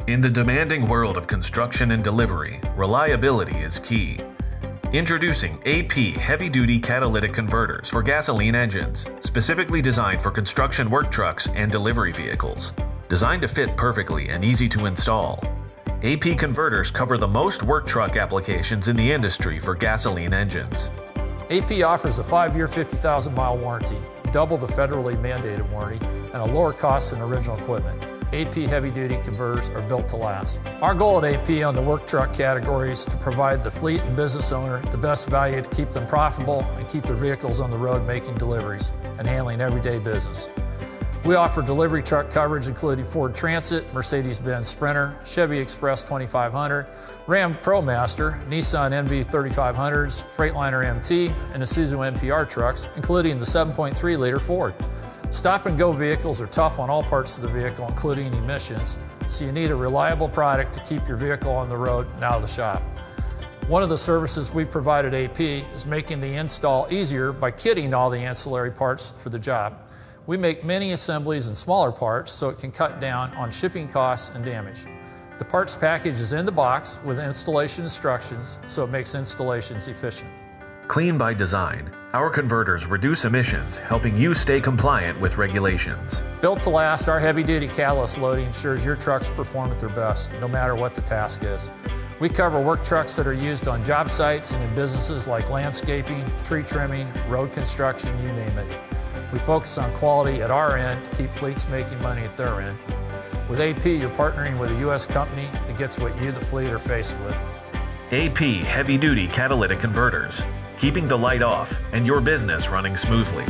In the demanding world of construction and delivery, reliability is key. Introducing AP heavy-duty catalytic converters for gasoline engines, specifically designed for construction work trucks and delivery vehicles. Designed to fit perfectly and easy to install, AP converters cover the most work truck applications in the industry for gasoline engines. AP offers a 5-year, 50,000-mile warranty, double the federally mandated warranty, and a lower cost than original equipment. AP heavy-duty converters are built to last. Our goal at AP on the work truck category is to provide the fleet and business owner the best value to keep them profitable and keep their vehicles on the road making deliveries and handling everyday business. We offer delivery truck coverage including Ford Transit, Mercedes-Benz Sprinter, Chevy Express 2500, Ram ProMaster, Nissan NV 3500s, Freightliner MT, and Isuzu NPR trucks, including the 7.3-liter Ford. Stop-and-go vehicles are tough on all parts of the vehicle, including emissions, so you need a reliable product to keep your vehicle on the road and out of the shop. One of the services we provide at AP is making the install easier by kitting all the ancillary parts for the job. We make many assemblies and smaller parts so it can cut down on shipping costs and damage. The parts package is in the box with installation instructions, so it makes installations efficient. Clean by design, our converters reduce emissions, helping you stay compliant with regulations. Built to last, our heavy-duty catalyst loading ensures your trucks perform at their best, no matter what the task is. We cover work trucks that are used on job sites and in businesses like landscaping, tree trimming, road construction, you name it. We focus on quality at our end to keep fleets making money at their end. With AP, you're partnering with a U.S. company that gets what you, the fleet, are faced with. AP heavy-duty catalytic converters, keeping the light off and your business running smoothly.